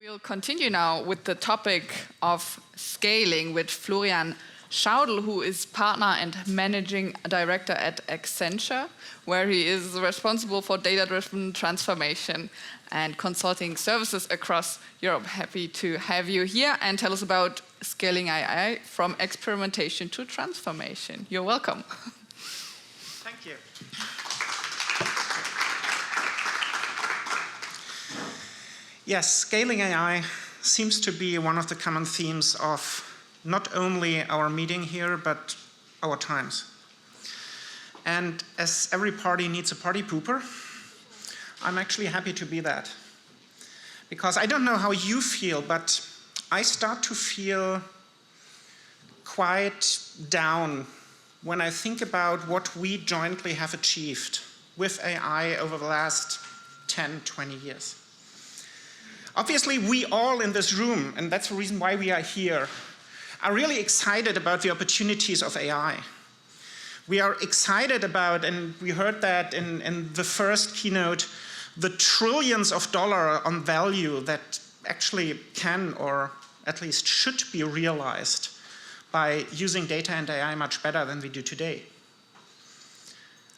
We'll continue now with the topic of scaling with Florian Schaudel, who is partner and managing director at Accenture, where he is responsible for data-driven transformation and consulting services across Europe. Happy to have you here and tell us about scaling AI from experimentation to transformation. You're welcome. Thank you. Yes, scaling AI seems to be one of the common themes of not only our meeting here, but our times. And as every party needs a party pooper, I'm actually happy to be that. Because I don't know how you feel, but I start to feel quite down when I think about what we jointly have achieved with AI over the last 10, 20 years. Obviously, we all in this room, and that's the reason why we are here, are really excited about the opportunities of AI. We are excited about, and we heard that in the first keynote, the trillions of dollars on value that actually can, or at least should be realized by using data and AI much better than we do today.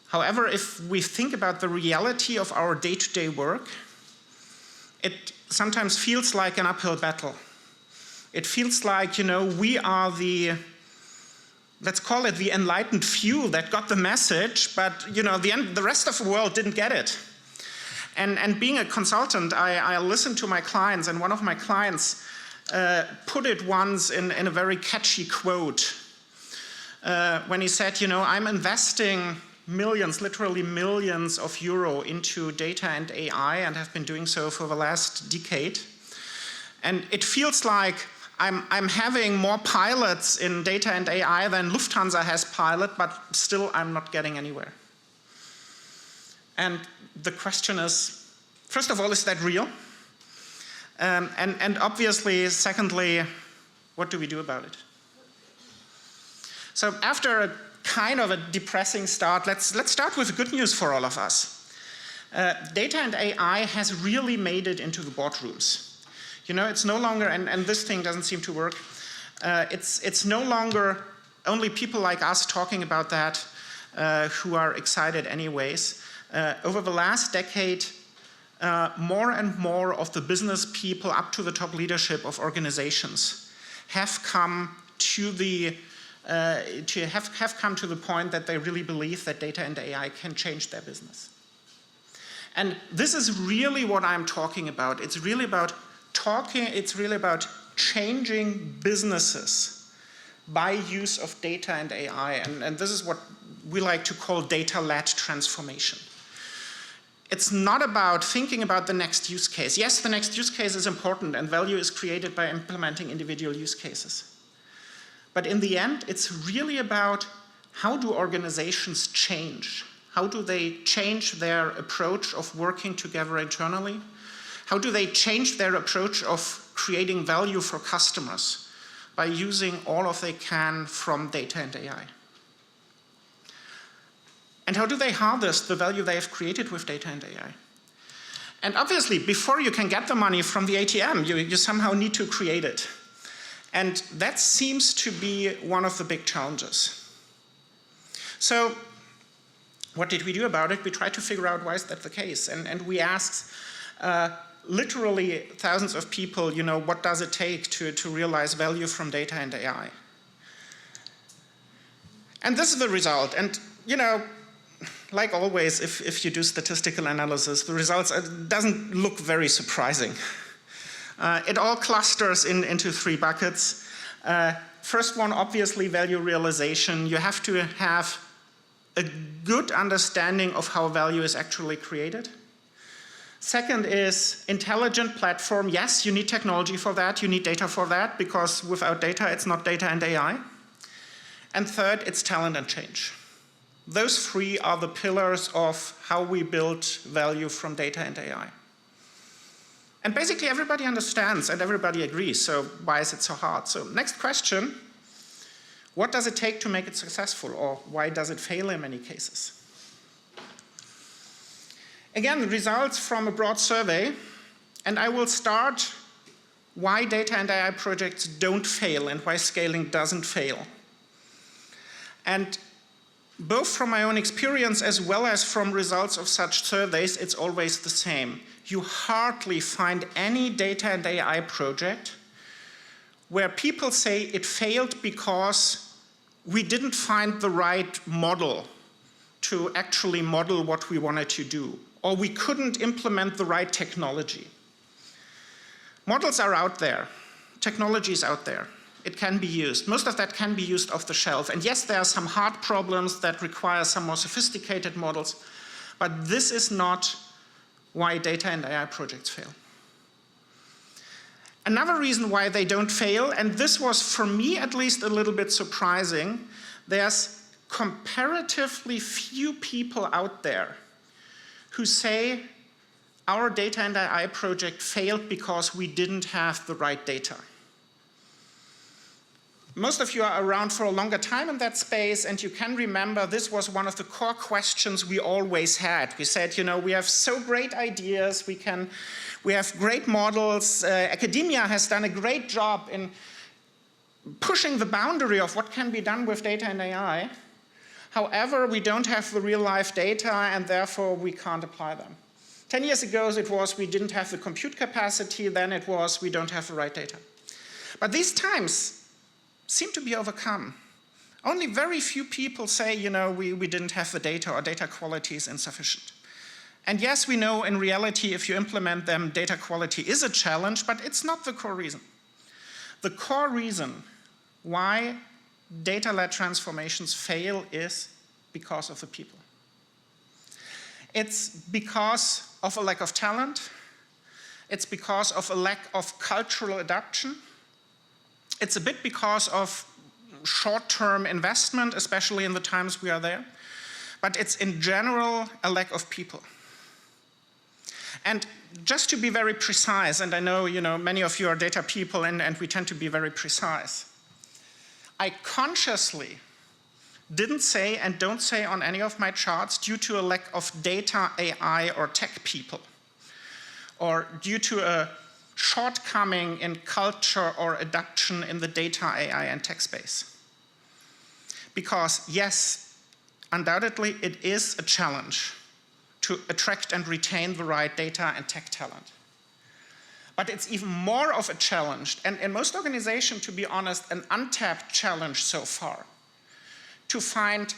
However, if we think about the reality of our day-to-day work, it sometimes feels like an uphill battle. It feels like, we are the, let's call it the enlightened few that got the message, but, the rest of the world didn't get it. And being a consultant, I listen to my clients, and one of my clients put it once in a very catchy quote when he said, I'm investing millions, literally millions of euro into data and AI and have been doing so for the last decade. And it feels like I'm having more pilots in data and AI than Lufthansa has pilot, but still I'm not getting anywhere. And the question is, first of all, is that real? And obviously, secondly, what do we do about it? So after a kind of a depressing start, let's start with good news for all of us. Data and AI has really made it into the boardrooms. It's no longer, and this thing doesn't seem to work, it's no longer only people like us talking about that who are excited anyways. Over the last decade, more and more of the business people up to the top leadership of organizations have come to the point that they really believe that data and AI can change their business. And this is really what I'm talking about. It's really about changing businesses by use of data and AI. And this is what we like to call data-led transformation. It's not about thinking about the next use case. Yes, the next use case is important and value is created by implementing individual use cases. But in the end, it's really about how do organizations change? How do they change their approach of working together internally? How do they change their approach of creating value for customers by using all of they can from data and AI? And how do they harvest the value they have created with data and AI? And obviously, before you can get the money from the ATM, you somehow need to create it. And that seems to be one of the big challenges. So what did we do about it? We tried to figure out why is that the case. And we asked literally thousands of people, what does it take to realize value from data and AI? And this is the result. And, like always, if you do statistical analysis, the results doesn't look very surprising. It all clusters into three buckets. First one, obviously, value realization. You have to have a good understanding of how value is actually created. Second is intelligent platform. Yes, you need technology for that. You need data for that, because without data, it's not data and AI. And third, it's talent and change. Those three are the pillars of how we build value from data and AI. And basically everybody understands and everybody agrees, so why is it so hard? So next question, what does it take to make it successful, or why does it fail in many cases? Again, results from a broad survey, and I will start why data and AI projects don't fail and why scaling doesn't fail. And both from my own experience as well as from results of such surveys, it's always the same. You hardly find any data and AI project where people say it failed because we didn't find the right model to actually model what we wanted to do, or we couldn't implement the right technology. Models are out there. Technology is out there. It can be used. Most of that can be used off the shelf. And yes, there are some hard problems that require some more sophisticated models, but this is not why data and AI projects fail. Another reason why they don't fail, and this was for me at least a little bit surprising, there's comparatively few people out there who say our data and AI project failed because we didn't have the right data. Most of you are around for a longer time in that space, and you can remember this was one of the core questions we always had. We said, you know, we have so great ideas, we have great models, academia has done a great job in pushing the boundary of what can be done with data and AI. However, we don't have the real-life data, and therefore we can't apply them. 10 years ago, it was we didn't have the compute capacity, then it was we don't have the right data. But these times seem to be overcome. Only very few people say, you know, we didn't have the data or data quality is insufficient. And yes, we know in reality, if you implement them, data quality is a challenge, but it's not the core reason. The core reason why data-led transformations fail is because of the people. It's because of a lack of talent. It's because of a lack of cultural adaptation. It's a bit because of short-term investment, especially in the times we are there. But it's in general a lack of people. And just to be very precise, and I know, you know, many of you are data people and we tend to be very precise, I consciously didn't say and don't say on any of my charts due to a lack of data, AI, or tech people, or due to a shortcoming in culture or adoption in the data, AI, and tech space. Because yes, undoubtedly it is a challenge to attract and retain the right data and tech talent. But it's even more of a challenge, and in most organizations, to be honest, an untapped challenge so far, to find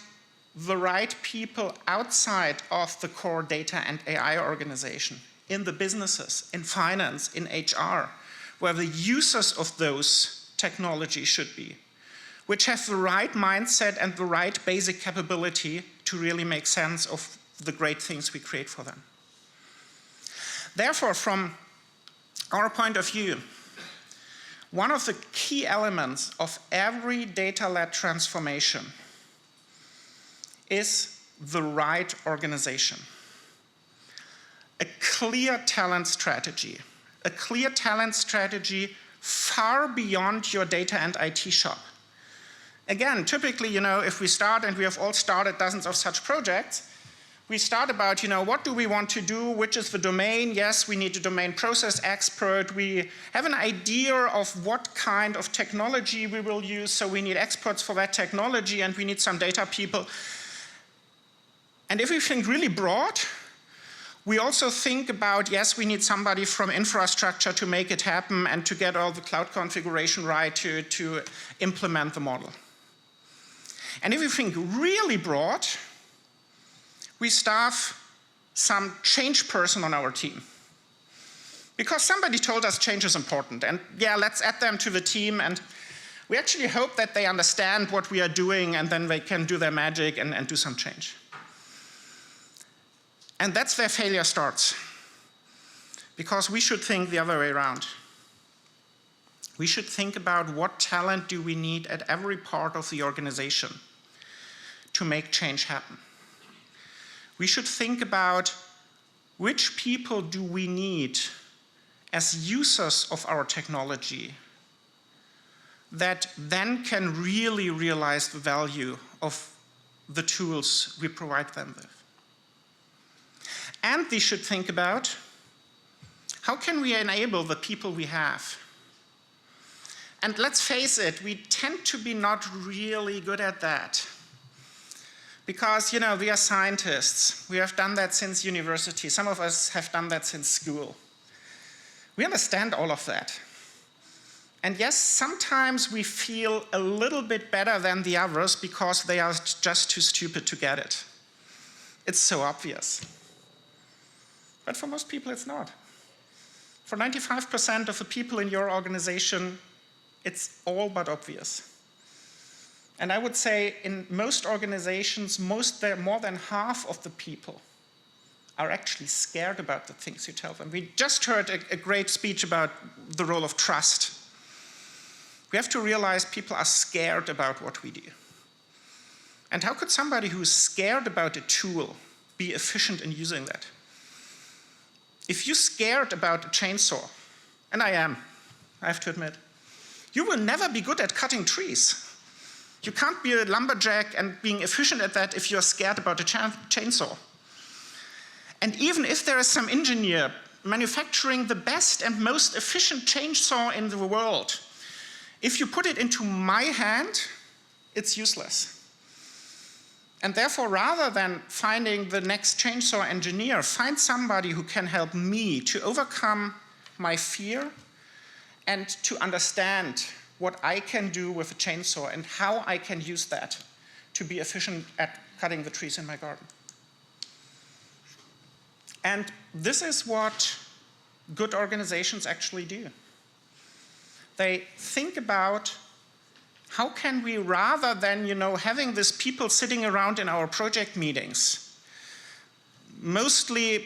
the right people outside of the core data and AI organization, in the businesses, in finance, in HR, where the users of those technologies should be, which have the right mindset and the right basic capability to really make sense of the great things we create for them. Therefore, from our point of view, one of the key elements of every data-led transformation is the right organization. A clear talent strategy. A clear talent strategy far beyond your data and IT shop. Again, typically, you know, if we start, and we have all started dozens of such projects, we start about, you know, what do we want to do, which is the domain? Yes, we need a domain process expert. We have an idea of what kind of technology we will use, so we need experts for that technology, and we need some data people. And if we think really broad, we also think about, yes, we need somebody from infrastructure to make it happen and to get all the cloud configuration right to implement the model. And if we think really broad, we staff some change person on our team. Because somebody told us change is important, and yeah, let's add them to the team, and we actually hope that they understand what we are doing, and then they can do their magic and do some change. And that's where failure starts. Because we should think the other way around. We should think about what talent do we need at every part of the organization to make change happen. We should think about which people do we need as users of our technology that then can really realize the value of the tools we provide them with. And we should think about how can we enable the people we have And let's face it, we tend to be not really good at that. Because, you know, we are scientists. We have done that since university. Some of us have done that since school. We understand all of that. And yes, sometimes we feel a little bit better than the others because they are just too stupid to get it. It's so obvious. But for most people, it's not. For 95% of the people in your organization, it's all but obvious. And I would say in most organizations, more than half of the people are actually scared about the things you tell them. We just heard a great speech about the role of trust. We have to realize people are scared about what we do. And how could somebody who's scared about a tool be efficient in using that? If you're scared about a chainsaw, and I am, I have to admit, you will never be good at cutting trees. You can't be a lumberjack and being efficient at that if you're scared about a chainsaw. And even if there is some engineer manufacturing the best and most efficient chainsaw in the world, if you put it into my hand, it's useless. And therefore, rather than finding the next chainsaw engineer, find somebody who can help me to overcome my fear and to understand what I can do with a chainsaw and how I can use that to be efficient at cutting the trees in my garden. And this is what good organizations actually do. They think about how can we, rather than having these people sitting around in our project meetings, mostly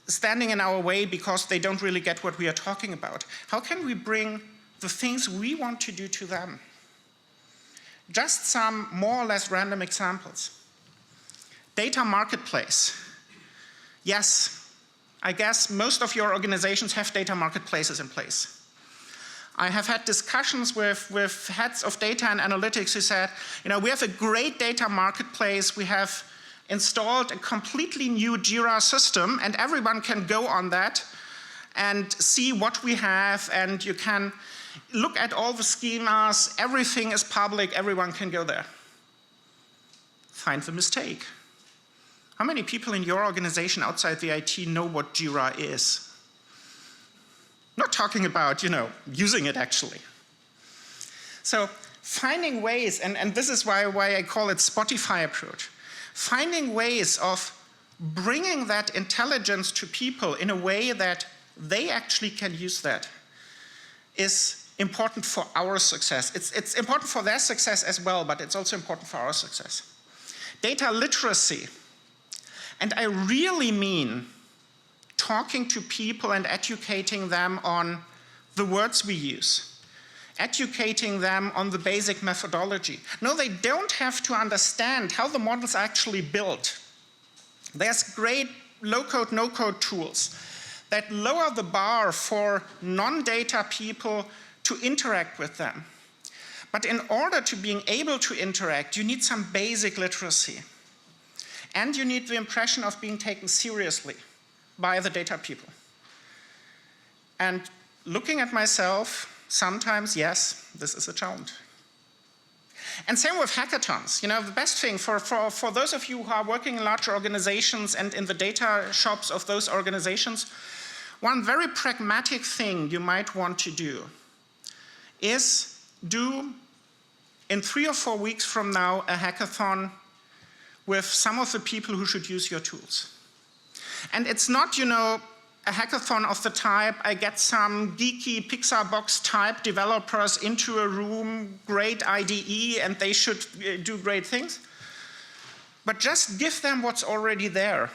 standing in our way because they don't really get what we are talking about, how can we bring the things we want to do to them? Just some more or less random examples. Data marketplace. Yes, I guess most of your organizations have data marketplaces in place. I have had discussions with heads of data and analytics who said, we have a great data marketplace. We have installed a completely new Jira system, and everyone can go on that and see what we have, and you can look at all the schemas. Everything is public. Everyone can go there. Find the mistake. How many people in your organization outside the IT know what Jira is? Not talking about, using it actually. So finding ways, and this is why I call it Spotify approach, finding ways of bringing that intelligence to people in a way that they actually can use that is important for our success. It's important for their success as well, but it's also important for our success. Data literacy. And I really mean talking to people and educating them on the words we use, educating them on the basic methodology. No, they don't have to understand how the model's actually built. There's great low-code, no-code tools that lower the bar for non-data people to interact with them. But in order to being able to interact, you need some basic literacy. And you need the impression of being taken seriously by the data people. And looking at myself, sometimes, yes, this is a challenge. And same with hackathons. The best thing for those of you who are working in large organizations and in the data shops of those organizations, one very pragmatic thing you might want to do is do, in 3 or 4 weeks from now, a hackathon with some of the people who should use your tools. And it's not, a hackathon of the type, I get some geeky Pixar box type developers into a room, great IDE, and they should do great things. But just give them what's already there.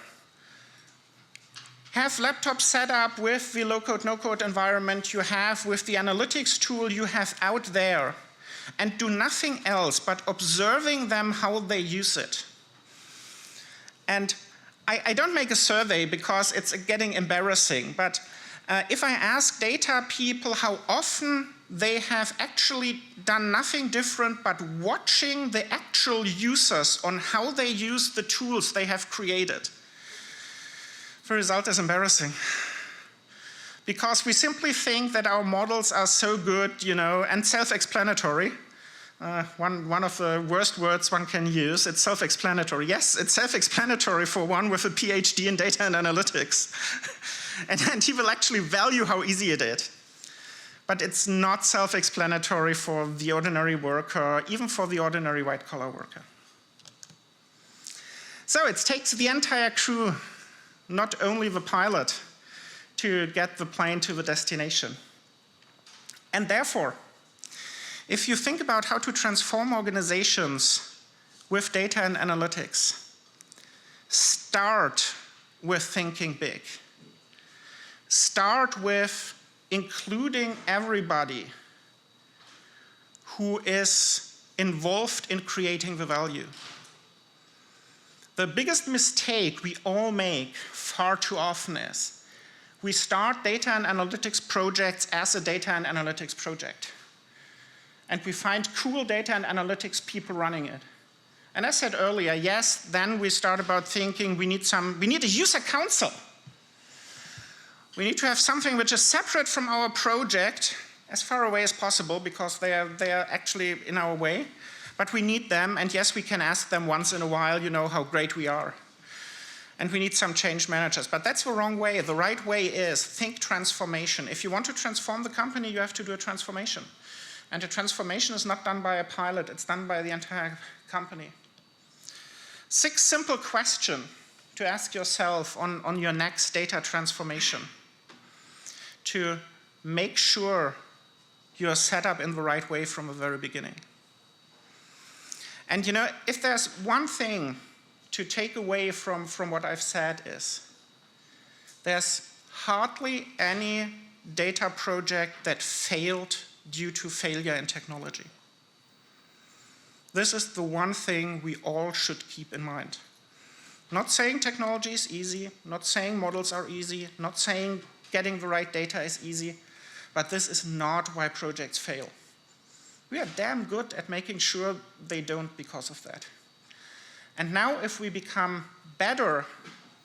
Have laptops set up with the low-code, no-code environment you have, with the analytics tool you have out there, and do nothing else but observing them how they use it. And I don't make a survey because it's getting embarrassing, but if I ask data people how often they have actually done nothing different but watching the actual users on how they use the tools they have created, the result is embarrassing. because we simply think that our models are so good, you know, and self-explanatory. One of the worst words one can use, it's self-explanatory. Yes, it's self-explanatory for one with a PhD in data and analytics. and he will actually value how easy it is. But it's not self-explanatory for the ordinary worker, even for the ordinary white-collar worker. So it takes the entire crew, not only the pilot, to get the plane to the destination. And therefore, if you think about how to transform organizations with data and analytics, start with thinking big. Start with including everybody who is involved in creating the value. The biggest mistake we all make far too often is we start data and analytics projects as a data and analytics project. And we find cool data and analytics people running it. And I said earlier, yes, then we start about thinking we need a user council. We need to have something which is separate from our project, as far away as possible, because they are actually in our way. But we need them, and yes, we can ask them once in a while, you know, how great we are. And we need some change managers. But that's the wrong way. The right way is think transformation. If you want to transform the company, you have to do a transformation. And a transformation is not done by a pilot, it's done by the entire company. 6 simple questions to ask yourself on your next data transformation to make sure you're set up in the right way from the very beginning. And you know, if there's one thing to take away from what I've said is, there's hardly any data project that failed due to failure in technology. This is the one thing we all should keep in mind. Not saying technology is easy, not saying models are easy, not saying getting the right data is easy, but this is not why projects fail. We are damn good at making sure they don't because of that. And now if we become better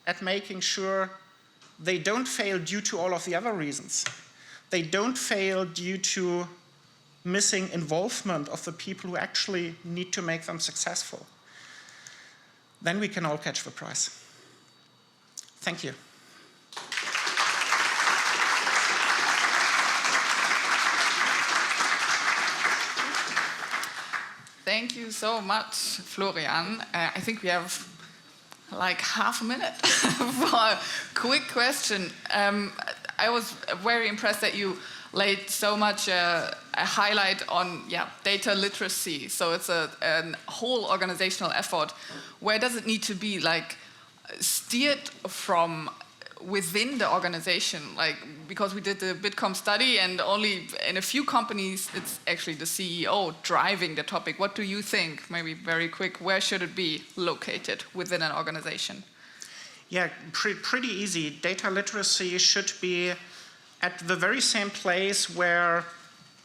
at making sure they don't fail due to all of the other reasons, they don't fail due to missing involvement of the people who actually need to make them successful, then we can all catch the prize. Thank you. Thank you so much, Florian. I think we have like half a minute for a quick question. I was very impressed that you laid so much a highlight on data literacy. So it's a whole organizational effort. Where does it need to be like steered from within the organization? Like, because we did the Bitkom study and only in a few companies it's actually the CEO driving the topic. What do you think? Maybe very quick, where should it be located within an organization? Yeah, pretty easy. Data literacy should be at the very same place where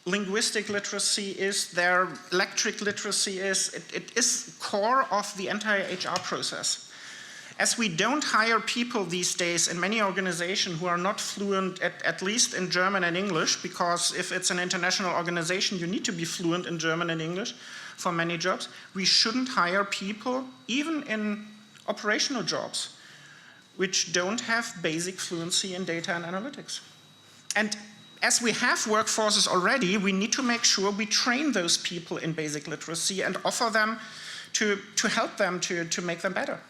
linguistic literacy is, their electric literacy is. It is core of the entire HR process. As we don't hire people these days in many organizations who are not fluent at least in German and English, because if it's an international organization, you need to be fluent in German and English for many jobs. We shouldn't hire people, even in operational jobs, which don't have basic fluency in data and analytics. And as we have workforces already, we need to make sure we train those people in basic literacy and offer them to help them to make them better.